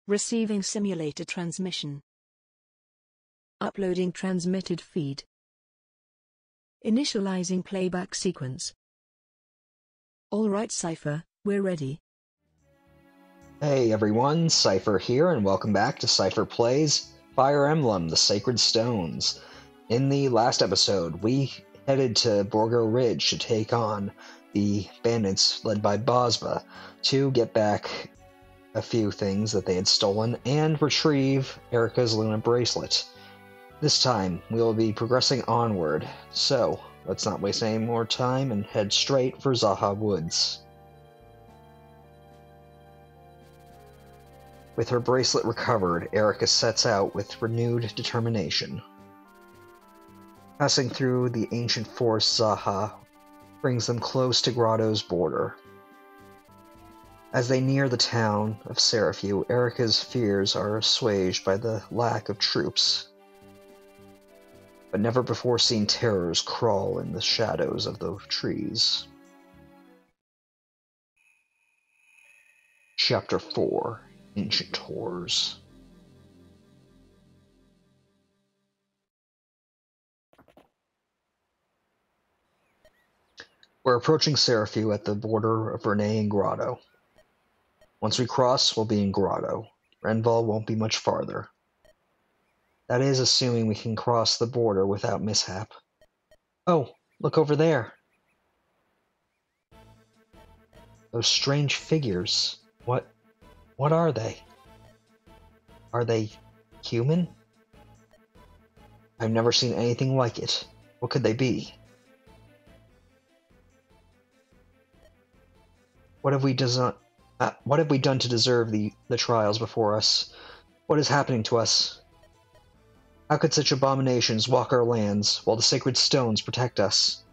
Receiving simulator transmission. Uploading transmitted feed. Initializing playback sequence. Alright Seipher, we're ready. Hey everyone, Seipher here, and welcome back to Seipher Plays Fire Emblem, the Sacred Stones. In the last episode, we headed to Borgo Ridge to take on the bandits led by Bosba to get back a few things that they had stolen and retrieve Eirika's Luna bracelet. This time, we will be progressing onward, so let's not waste any more time and head straight for Za'ha Woods. With her bracelet recovered, Eirika sets out with renewed determination. Passing through the ancient forest Za'ha brings them close to Grado's border. As they near the town of Serenes, Eirika's fears are assuaged by the lack of troops. But never-before-seen terrors crawl in the shadows of the trees. Chapter 4: Ancient Horrors. We're approaching Seipher at the border of Serenes and Grado. Once we cross, we'll be in Grado. Renval won't be much farther. That is assuming we can cross the border without mishap. Oh, look over there! Those strange figures. What are they? Are they human? I've never seen anything like it. What could they be? What have we done to deserve the trials before us? What is happening to us? How could such abominations walk our lands while the sacred stones protect us?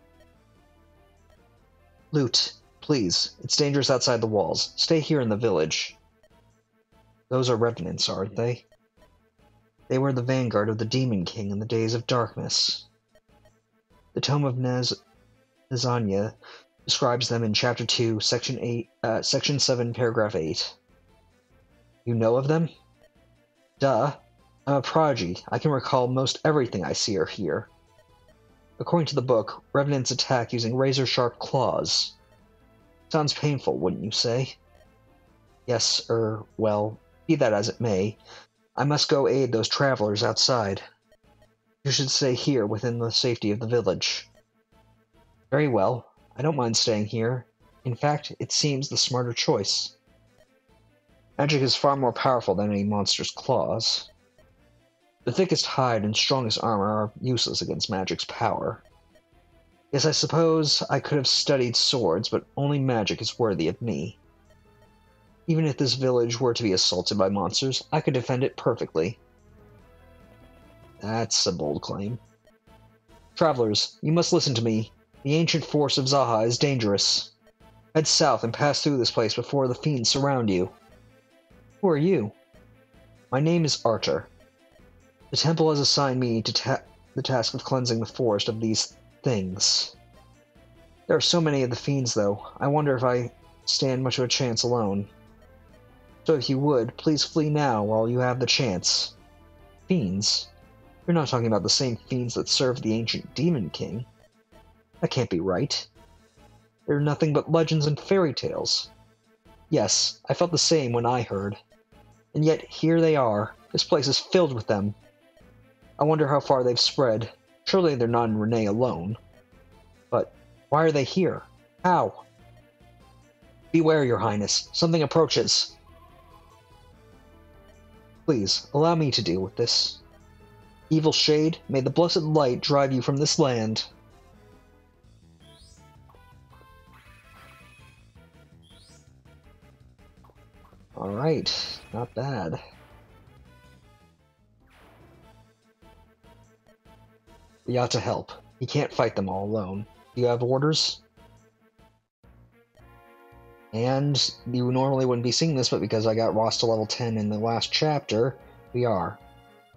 Lute, please. It's dangerous outside the walls. Stay here in the village. Those are revenants, aren't they? They were the vanguard of the Demon King in the days of darkness. The Tome of Nezanya describes them in Chapter 2, Section 7, Paragraph 8. You know of them? Duh. I'm a prodigy. I can recall most everything I see or hear. According to the book, revenants attack using razor-sharp claws. Sounds painful, wouldn't you say? Yes, well, be that as it may, I must go aid those travelers outside. You should stay here within the safety of the village. Very well. I don't mind staying here. In fact, it seems the smarter choice. Magic is far more powerful than any monster's claws. The thickest hide and strongest armor are useless against magic's power. Yes, I suppose I could have studied swords, but only magic is worthy of me. Even if this village were to be assaulted by monsters, I could defend it perfectly. That's a bold claim. Travelers, you must listen to me. The ancient force of Za'ha is dangerous. Head south and pass through this place before the fiends surround you. Who are you? My name is Archer. The temple has assigned me to the task of cleansing the forest of these things. There are so many of the fiends, though. I wonder if I stand much of a chance alone. So if you would, please flee now while you have the chance. Fiends? You're not talking about the same fiends that served the ancient Demon King. That can't be right. They're nothing but legends and fairy tales. Yes, I felt the same when I heard. And yet, here they are. This place is filled with them. I wonder how far they've spread. Surely they're not in Serenes alone. But why are they here? How? Beware, Your Highness. Something approaches. Please, allow me to deal with this. Evil Shade, may the blessed light drive you from this land. Alright, not bad. We ought to help. He can't fight them all alone. Do you have orders? And you normally wouldn't be seeing this, but because I got Ross to level 10 in the last chapter, we are.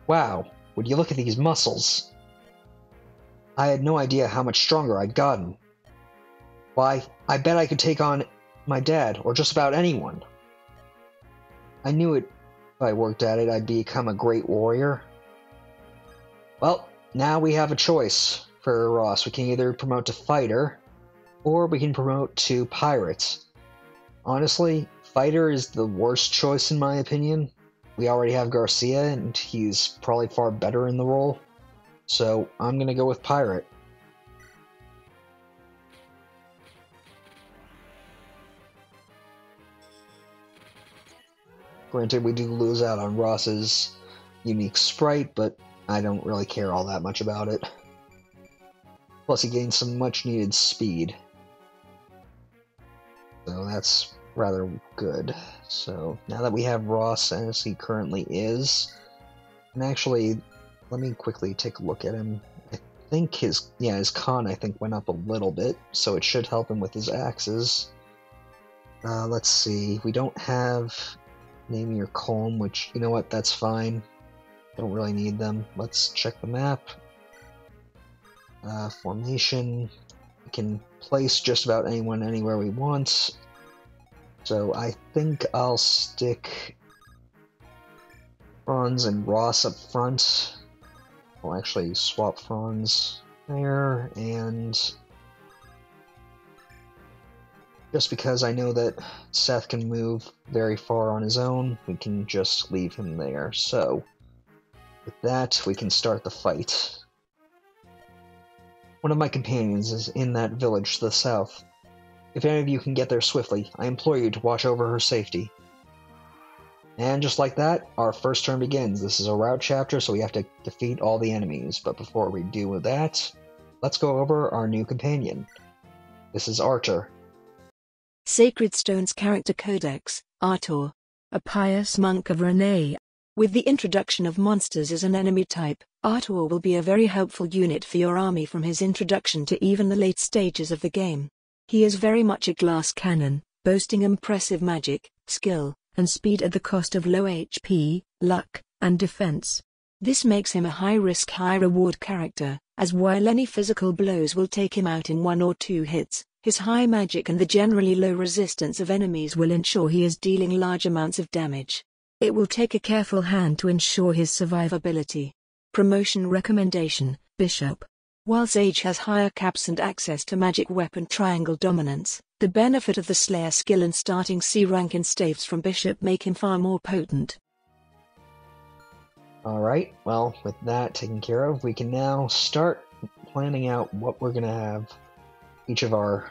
Wow, would you look at these muscles? I had no idea how much stronger I'd gotten. Why, I bet I could take on my dad, or just about anyone. I knew it If I worked at it, I'd become a great warrior. Well, now we have a choice for Ross. We can either promote to fighter, or we can promote to pirate. Honestly, fighter is the worst choice in my opinion. We already have Garcia, and he's probably far better in the role. So I'm gonna go with pirate. Granted, we do lose out on Ross's unique sprite, but I don't really care all that much about it. Plus, he gains some much-needed speed. So that's rather good. So now that we have Ross as he currently is, and actually, let me quickly take a look at him. I think his con I think went up a little bit, so it should help him with his axes. Let's see, we don't have Name Your Calm, which, you know what, that's fine. Don't really need them. Let's check the map. Formation. We can place just about anyone anywhere we want. So I think I'll stick Franz and Ross up front. I'll actually swap Franz there, and just because I know that Seth can move very far on his own, we can just leave him there. So, with that, we can start the fight. One of my companions is in that village to the south. If any of you can get there swiftly, I implore you to watch over her safety. And just like that, our first turn begins. This is a route chapter, so we have to defeat all the enemies. But before we do that, let's go over our new companion. This is Archer. Sacred Stone's character codex, Artor. A pious monk of Serenes. With the introduction of monsters as an enemy type, Artor will be a very helpful unit for your army from his introduction to even the late stages of the game. He is very much a glass cannon, boasting impressive magic, skill, and speed at the cost of low HP, luck, and defense. This makes him a high-risk, high-reward character, as while any physical blows will take him out in 1 or 2 hits, his high magic and the generally low resistance of enemies will ensure he is dealing large amounts of damage. It will take a careful hand to ensure his survivability. Promotion recommendation, Bishop. While Sage has higher caps and access to magic weapon triangle dominance, the benefit of the Slayer skill and starting C rank in staves from Bishop make him far more potent. Alright, well, with that taken care of, we can now start planning out what we're going to have each of our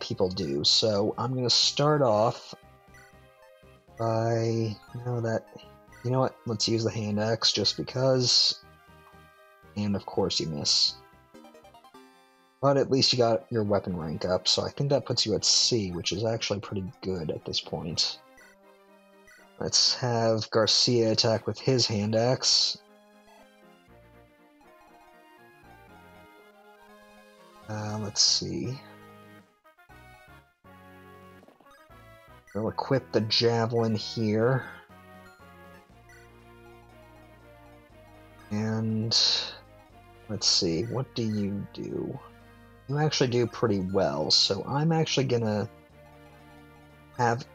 people do. So I'm going to start off by, you know what, let's use the hand axe just because, and of course you miss. But at least you got your weapon rank up, so I think that puts you at C, which is actually pretty good at this point. Let's have Garcia attack with his hand axe. Let's see. We'll equip the javelin here. And let's see, what do you do? You actually do pretty well, so I'm actually gonna have...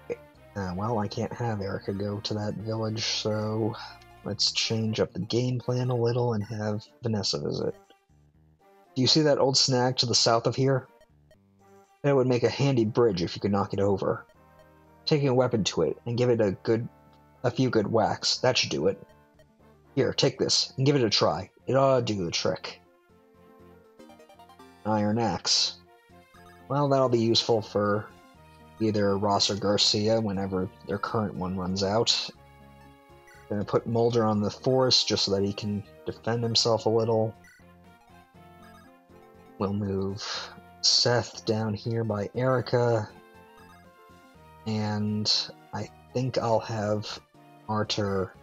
well, I can't have Eirika go to that village, so let's change up the game plan a little and have Vanessa visit. Do you see that old snag to the south of here? It would make a handy bridge if you could knock it over. Taking a weapon to it and give it a few good whacks, that should do it. Here, take this and give it a try. It ought to do the trick. Iron axe. Well, that'll be useful for either Ross or Garcia whenever their current one runs out. Gonna put Mulder on the forest just so that he can defend himself a little. We'll move Seth down here by Eirika. And I think I'll have Archer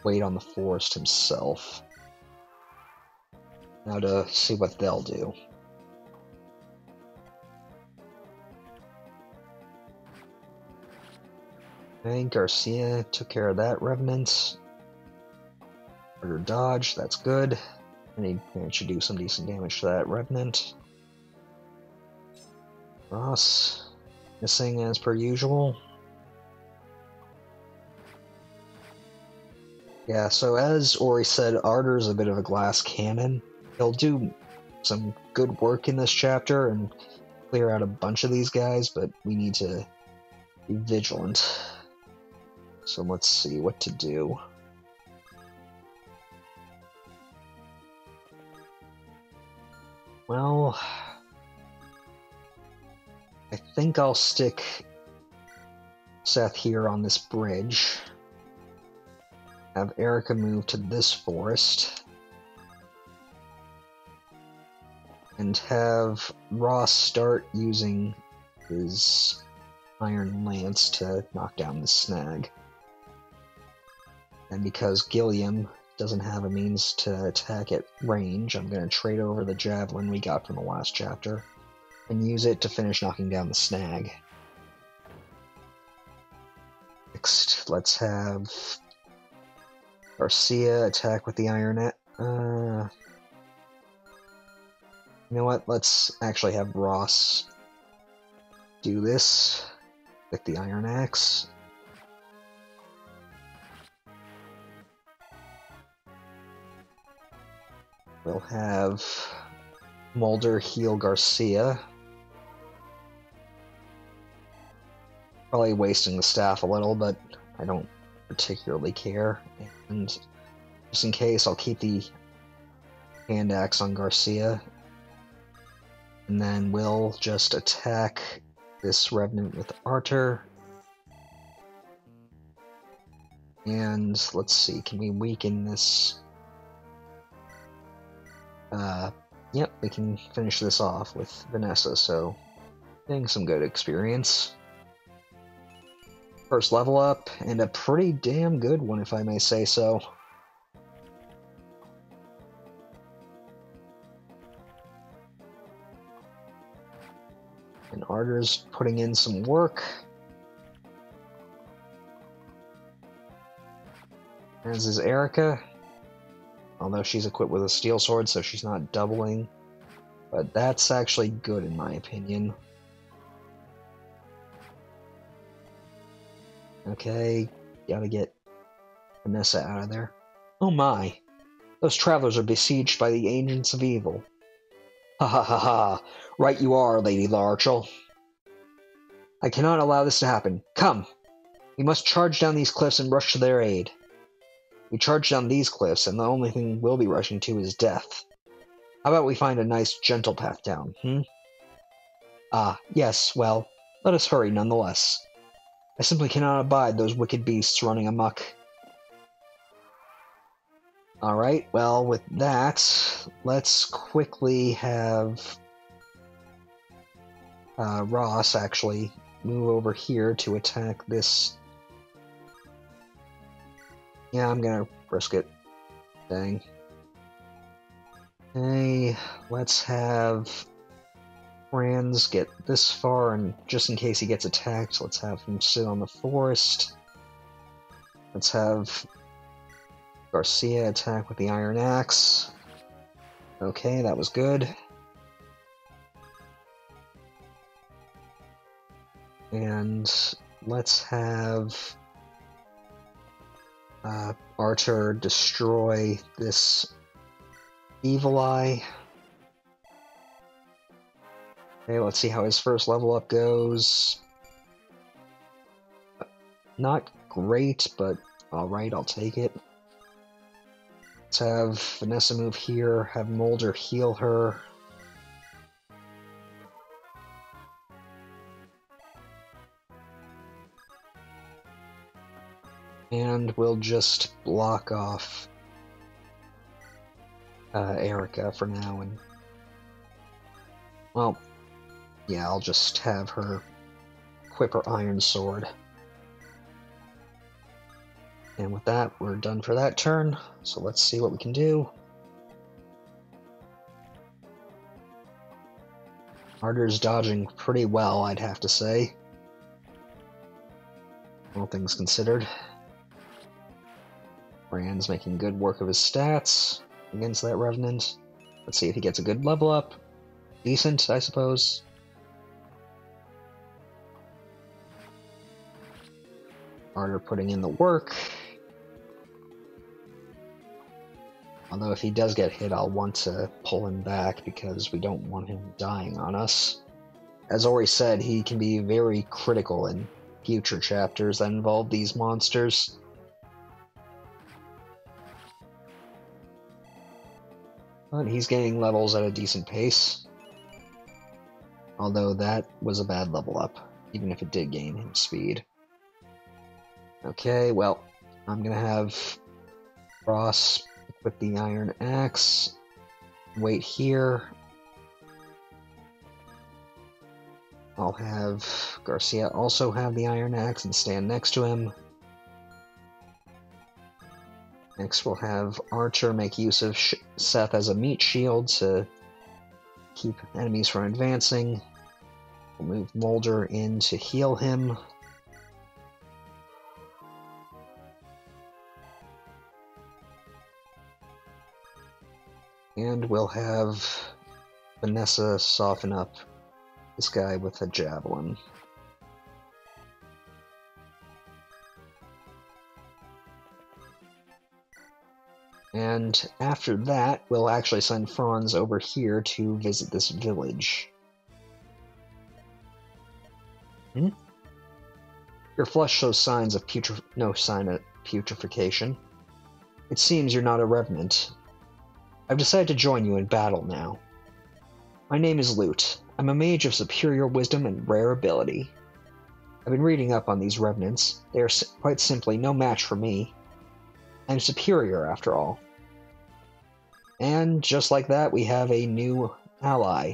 wait on the forest himself. Now to see what they'll do. Okay, Garcia took care of that revenant. Order dodge, that's good. I need to do some decent damage to that revenant. Ross, missing as per usual. Yeah, so as Ori said, Ardor's a bit of a glass cannon. He'll do some good work in this chapter and clear out a bunch of these guys, but we need to be vigilant. So let's see what to do. Well, I think I'll stick Seth here on this bridge. Have Eirika move to this forest. And have Ross start using his iron lance to knock down the snag. And because Gilliam doesn't have a means to attack at range, I'm going to trade over the javelin we got from the last chapter and use it to finish knocking down the snag. Next, let's have Garcia attack with the iron. You know what? Let's actually have Ross do this with the iron axe. We'll have Mulder heal Garcia. Probably wasting the staff a little, but I don't particularly care. And just in case, I'll keep the hand axe on Garcia. And then we'll just attack this Revenant with Artur. And let's see, can we weaken this? Yep, we can finish this off with Vanessa, so getting some good experience. First level up, and a pretty damn good one, if I may say so. And Ardor's putting in some work. As is Eirika. Although she's equipped with a steel sword, so she's not doubling. But that's actually good in my opinion. Okay, gotta get Vanessa out of there. Oh my! Those travelers are besieged by the agents of evil. Ha ha ha ha! Right you are, Lady Larchel. I cannot allow this to happen. Come! We must charge down these cliffs and rush to their aid. We charge down these cliffs, and the only thing we'll be rushing to is death. How about we find a nice, gentle path down, Ah, yes, well, let us hurry nonetheless. I simply cannot abide those wicked beasts running amok. Alright, well, with that, let's quickly have Ross actually move over here to attack this. Yeah, I'm gonna risk it. Dang. Hey, let's have Franz get this far, and just in case he gets attacked, let's have him sit on the forest. Let's have Garcia attack with the iron axe. Okay, that was good. And let's have Artur destroy this evil eye. Okay, let's see how his first level up goes. Not great, but alright, I'll take it. Let's have Vanessa move here, have Mulder heal her. And we'll just block off Eirika for now, and well, yeah, I'll just have her equip her iron sword. And with that, we're done for that turn, so let's see what we can do. Ardor's dodging pretty well, I'd have to say. All things considered. Rand's making good work of his stats against that Revenant. Let's see if he gets a good level up. Decent, I suppose. Ardor putting in the work. Although if he does get hit, I'll want to pull him back because we don't want him dying on us. As Ori said, he can be very critical in future chapters that involve these monsters. But he's gaining levels at a decent pace. Although that was a bad level up, even if it did gain him speed. Okay, well, I'm gonna have Ross with the Iron Axe. Wait here. I'll have Garcia also have the Iron Axe and stand next to him. Next we'll have Archer make use of Seth as a meat shield to keep enemies from advancing. We'll move Mulder in to heal him. And we'll have Vanessa soften up this guy with a javelin. And after that, we'll actually send Franz over here to visit this village. Your flesh shows signs of no sign of putrefaction. It seems you're not a revenant. I've decided to join you in battle now. My name is Lute. I'm a mage of superior wisdom and rare ability. I've been reading up on these revenants. They are quite simply no match for me. I'm superior, after all. And just like that, we have a new ally.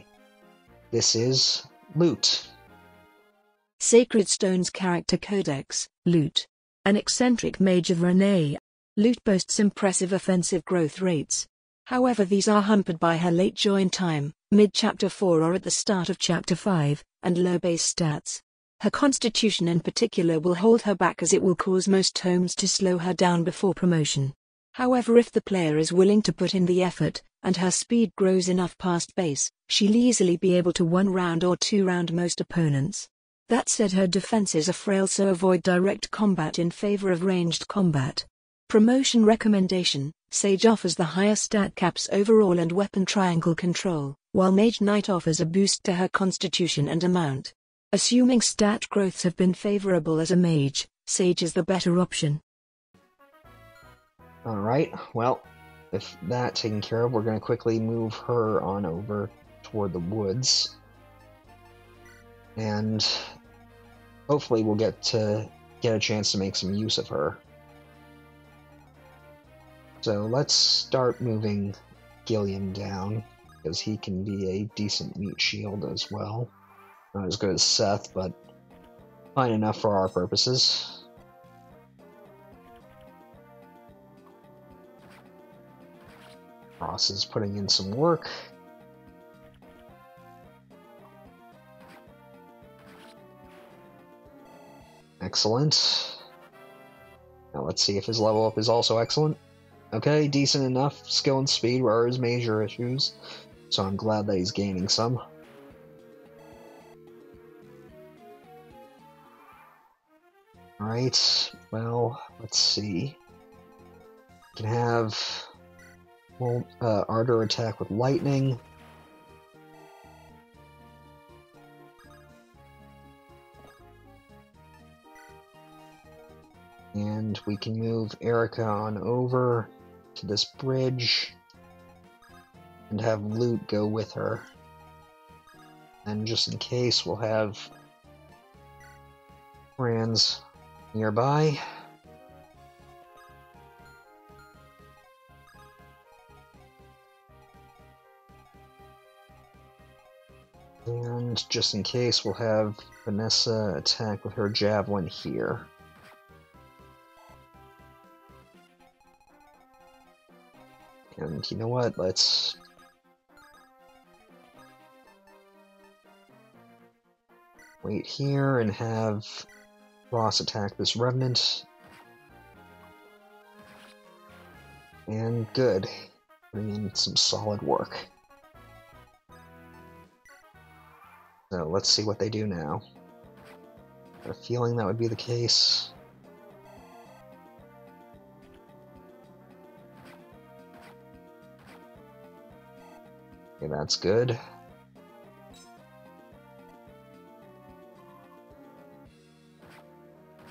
This is Lute. Sacred Stone's character codex, Lute. An eccentric mage of Rene. Lute boasts impressive offensive growth rates. However, these are hampered by her late join time, mid-Chapter 4 or at the start of Chapter 5, and low base stats. Her constitution in particular will hold her back, as it will cause most tomes to slow her down before promotion. However, if the player is willing to put in the effort, and her speed grows enough past base, she'll easily be able to one-round or two-round most opponents. That said, her defenses are frail, so avoid direct combat in favor of ranged combat. Promotion recommendation: Sage offers the higher stat caps overall and weapon triangle control, while Mage Knight offers a boost to her constitution and amount. Assuming stat growths have been favorable as a mage, Sage is the better option. Alright, well, with that taken care of, we're going to quickly move her on over toward the woods. And hopefully we'll get a chance to make some use of her. So let's start moving Gilliam down, because he can be a decent meat shield as well. Not as good as Seth, but fine enough for our purposes. Ross is putting in some work. Excellent. Now let's see if his level up is also excellent. Okay, decent enough. Skill and speed were his major issues, so I'm glad that he's gaining some. Alright, well, let's see. We can have Ardor attack with lightning. And we can move Eirika on over to this bridge and have Lute go with her. And just in case, we'll have Franz nearby. And just in case, we'll have Vanessa attack with her javelin here. And you know what, let's wait here and have Ross attack this revenant. And good, putting in some solid work. So let's see what they do now. Got a feeling that would be the case. Okay, that's good.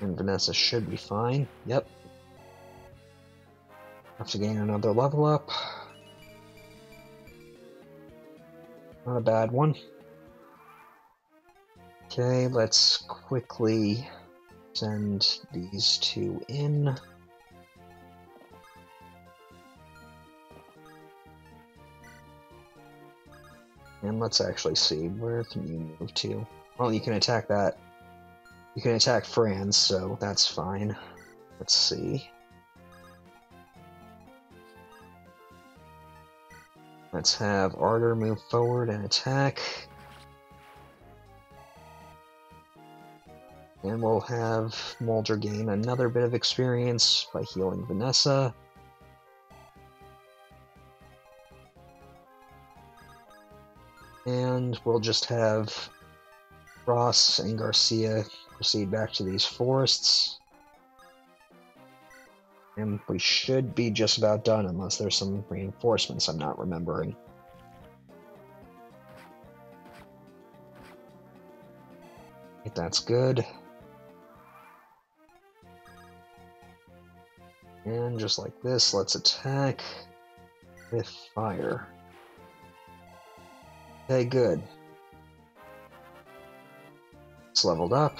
And Vanessa should be fine. Yep. Have to gain another level up. Not a bad one. Okay, let's quickly send these two in. And let's actually see, where can you move to? Well, you can attack that. You can attack Franz, so that's fine. Let's see. Let's have Ardor move forward and attack. And we'll have Mulder gain another bit of experience by healing Vanessa. And we'll just have Ross and Garcia proceed back to these forests. And we should be just about done unless there's some reinforcements I'm not remembering. That's good. And just like this, let's attack with fire. Okay, good. It's leveled up.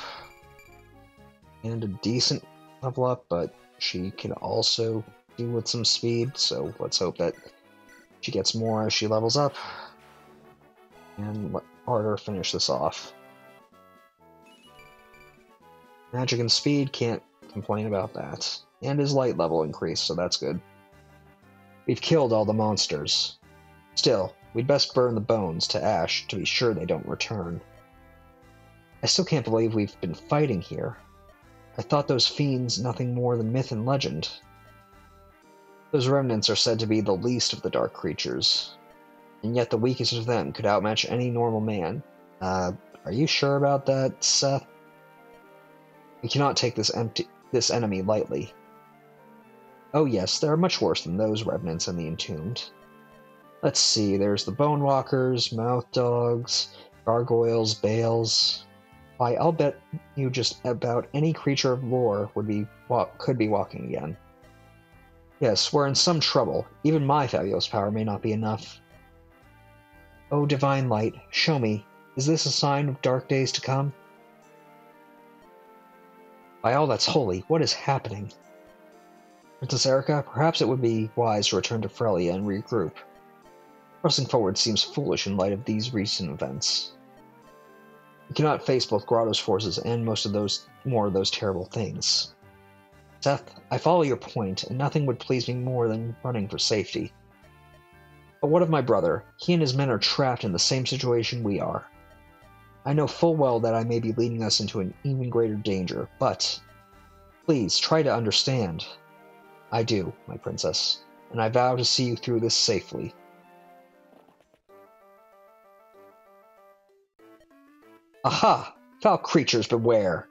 And a decent level up, but she can also do with some speed, so let's hope that she gets more as she levels up. And let Ardor finish this off. Magic and speed, can't complain about that. And his light level increased, so that's good. We've killed all the monsters. Still, we'd best burn the bones to ash to be sure they don't return. I still can't believe we've been fighting here. I thought those fiends nothing more than myth and legend. Those remnants are said to be the least of the dark creatures, and yet the weakest of them could outmatch any normal man. Are you sure about that, Seth? We cannot take this enemy lightly. Oh yes, there are much worse than those revenants and the entombed. Let's see, there's the Bonewalkers, Mouth Dogs, Gargoyles, Bales. Why, I'll bet you just about any creature of lore could be walking again. Yes, we're in some trouble. Even my fabulous power may not be enough. Oh, divine light, show me. Is this a sign of dark days to come? By all that's holy, what is happening? Princess Eirika, perhaps it would be wise to return to Frelia and regroup. Pressing forward seems foolish in light of these recent events. We cannot face both Grado's forces and more of those terrible things. Seth, I follow your point, and nothing would please me more than running for safety. But what of my brother? He and his men are trapped in the same situation we are. I know full well that I may be leading us into an even greater danger, but please try to understand. I do, my princess, and I vow to see you through this safely. Aha! Foul creatures beware!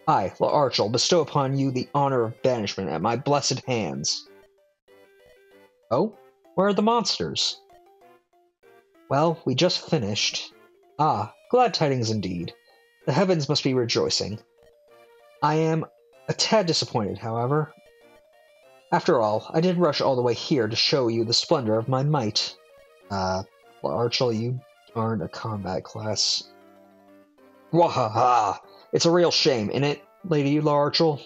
I, La'Archel, bestow upon you the honor of banishment at my blessed hands. Oh? Where are the monsters? Well, we just finished. Ah, glad tidings indeed. The heavens must be rejoicing. I am a tad disappointed, however. After all, I did rush all the way here to show you the splendor of my might. La'Archel, you aren't a combat class. Wahaha! It's a real shame, innit, Lady La'Archel?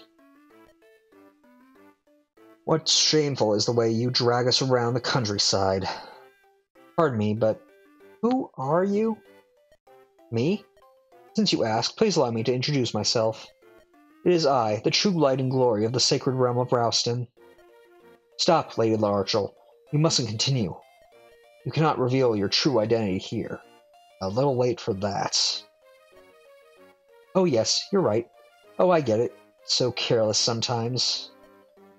What's shameful is the way you drag us around the countryside. Pardon me, but who are you? Me? Since you ask, please allow me to introduce myself. It is I, the true light and glory of the sacred realm of Rouston. Stop, Lady La'Archel. You mustn't continue. You cannot reveal your true identity here. A little late for that. Oh yes, you're right. Oh, I get it. So careless sometimes.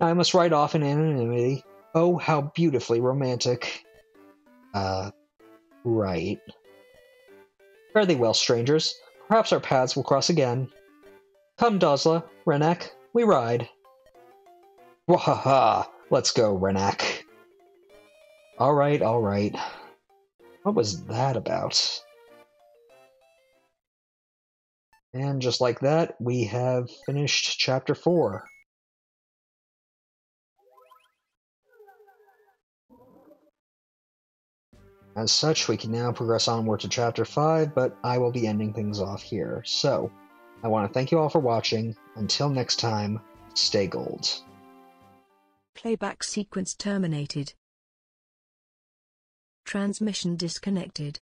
I must ride off in anonymity. Oh, how beautifully romantic. Right. Fare thee well, strangers. Perhaps our paths will cross again. Come, Dosla, Renak, we ride. Wahaha! Let's go, Renak. Alright, alright. What was that about? And just like that, we have finished Chapter 4. As such, we can now progress onward to Chapter 5, but I will be ending things off here. So, I want to thank you all for watching. Until next time, stay gold. Playback sequence terminated. Transmission disconnected.